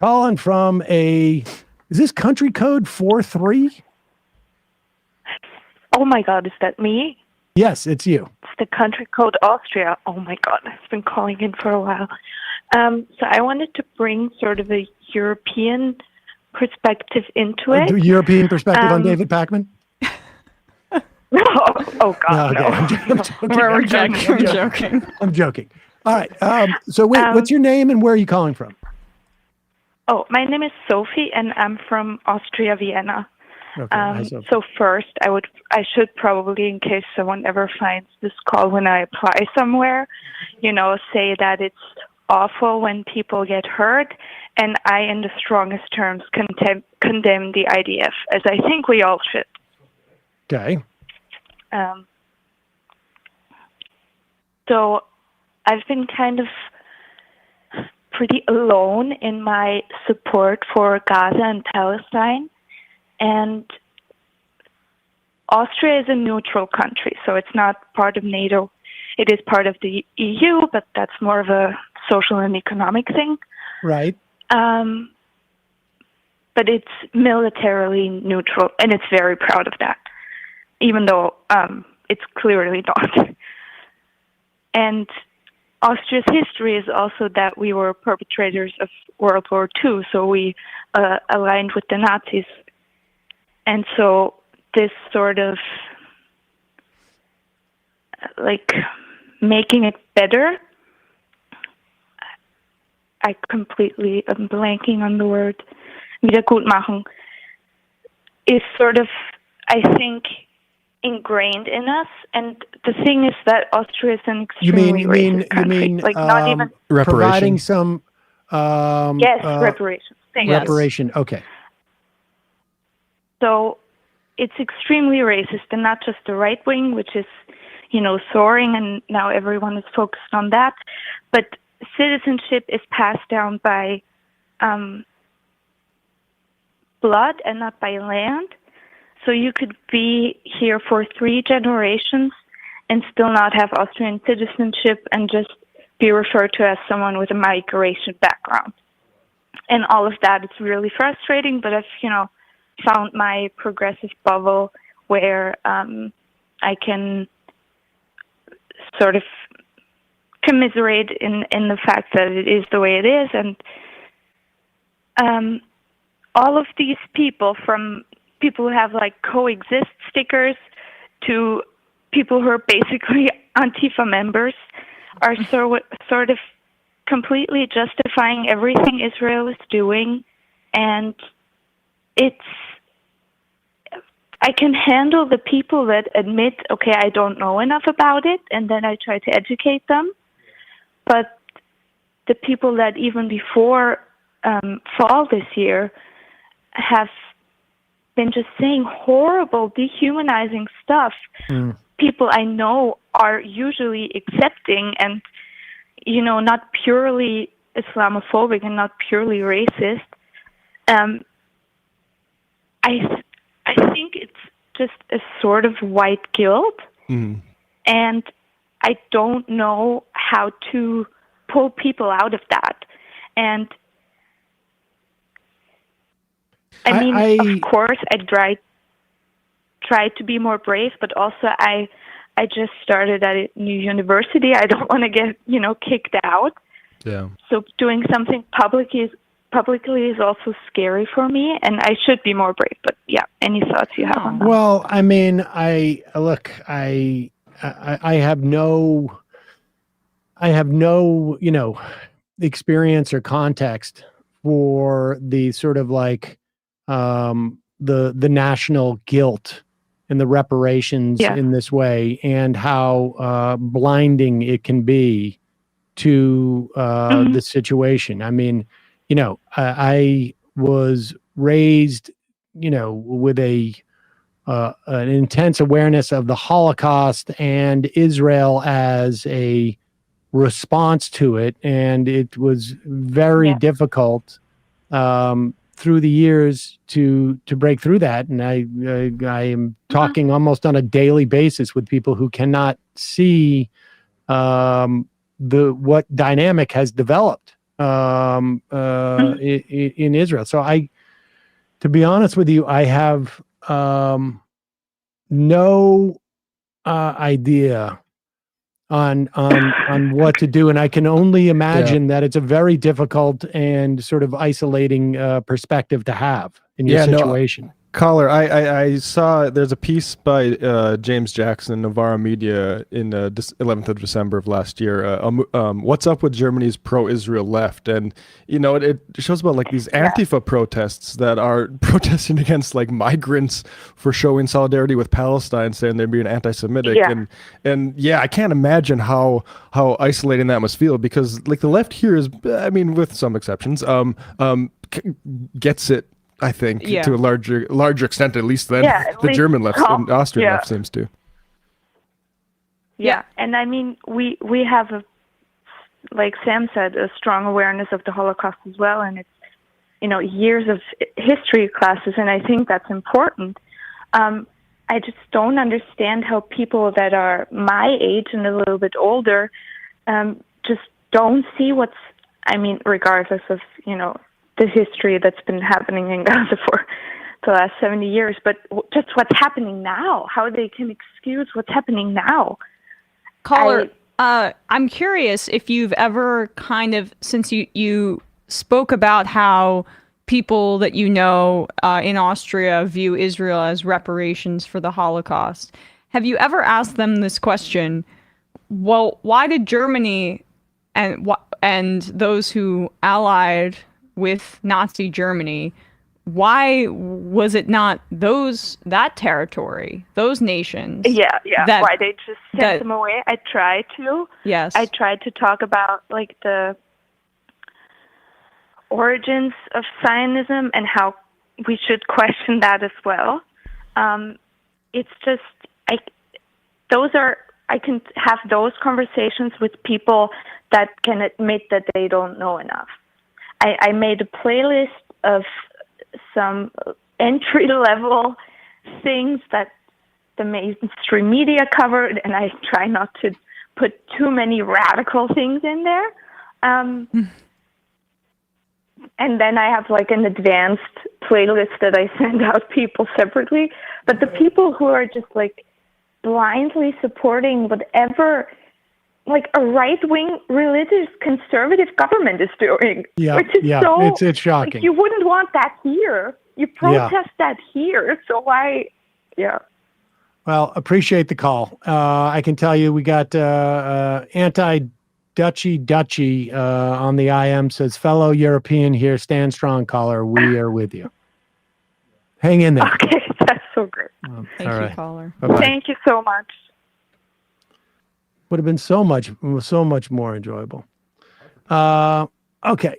Calling from is this country code 43? Oh my God, is that me? Yes, it's you. It's the country code Austria. Oh my God, I've been calling in for a while. So I wanted to bring sort of a European perspective into it. The European perspective on David Pakman? Oh God, no. I'm joking. We're joking. I'm joking. All right. So wait, what's your name and where are you calling from? Oh, my name is Sophie, and I'm from Austria, Vienna. Okay, so first, I should probably, in case someone ever finds this call when I apply somewhere, say that it's awful when people get hurt, and I, in the strongest terms, condemn the IDF, as I think we all should. Okay. So I've been kind of pretty alone in my support for Gaza and Palestine. And Austria is a neutral country, so it's not part of NATO. It is part of the EU, but that's more of a social and economic thing. Right. But it's militarily neutral, and it's very proud of that, even though it's clearly not. And Austria's history is also that we were perpetrators of World War II, so we aligned with the Nazis. And so this sort of making it better, I'm blanking on the word, Wiedergutmachung, is sort of, I think, ingrained in us. And the thing is that Austria is an extremely racist country. You mean not even providing some reparations. Reparation. Okay. So it's extremely racist, and not just the right wing, which is, soaring, and now everyone is focused on that. But citizenship is passed down by blood and not by land. So you could be here for 3 generations and still not have Austrian citizenship and just be referred to as someone with a migration background. And all of that is really frustrating, but I've, found my progressive bubble where I can sort of commiserate in the fact that it is the way it is. And all of these people, from people who have coexist stickers to people who are basically Antifa members, are sort of completely justifying everything Israel is doing. And I can handle the people that admit, okay, I don't know enough about it, and then I try to educate them. But the people that even before fall this year have been just saying horrible, dehumanizing stuff, people I know are usually accepting and, not purely Islamophobic and not purely racist. I think it's just a sort of white guilt, and I don't know how to pull people out of that. And of course, I try to be more brave, but also I just started at a new university. I don't want to get kicked out. Yeah. So doing something publicly is also scary for me, and I should be more brave. But yeah, any thoughts you have on that? Well, I mean, I have no experience or context for the sort of the national guilt and the reparations in this way, and how blinding it can be to the situation. I mean, I was raised, with an intense awareness of the Holocaust and Israel as a response to it, and it was very difficult through the years to break through that. And I am talking almost on a daily basis with people who cannot see what dynamic has developed in Israel. So to be honest with you, I have no idea on what to do, and I can only imagine that it's a very difficult and sort of isolating perspective to have in your situation. Caller, I saw there's a piece by James Jackson, Novara Media, in 11th of December of last year. What's up with Germany's pro-Israel left? And it shows about like these Antifa protests that are protesting against like migrants for showing solidarity with Palestine, saying they're being anti-Semitic. And I can't imagine how isolating that must feel, because like the left here is, I mean, with some exceptions, gets it, I think, to a larger extent, at least, than the German left and Austrian left seems to. Yeah, and I mean, we have, like Sam said, a strong awareness of the Holocaust as well, and it's, years of history classes, and I think that's important. I just don't understand how people that are my age and a little bit older just don't see regardless of, the history that's been happening in Gaza for the last 70 years, but just what's happening now, how they can excuse what's happening now. Caller, I'm curious if you've ever kind of, since you spoke about how people that in Austria view Israel as reparations for the Holocaust, have you ever asked them this question? Well, why did Germany and those who allied with Nazi Germany, why was it not that territory, those nations? Why they just sent them away? I tried to. Yes. I tried to talk about like the origins of Zionism and how we should question that as well. It's just I can have those conversations with people that can admit that they don't know enough. I made a playlist of some entry-level things that the mainstream media covered, and I try not to put too many radical things in there. And then I have like an advanced playlist that I send out people separately. But the people who are just like blindly supporting whatever like a right-wing religious conservative government is doing. Which is it's shocking. Like, you wouldn't want that here. You protest that here, so why? Yeah. Well, appreciate the call. I can tell you we got anti-Dutchy on the IM, says, fellow European here, stand strong, caller. We are with you. Hang in there. Okay, that's so great. Thank you, caller. Bye-bye. Thank you so much. Would have been so much more enjoyable. Okay.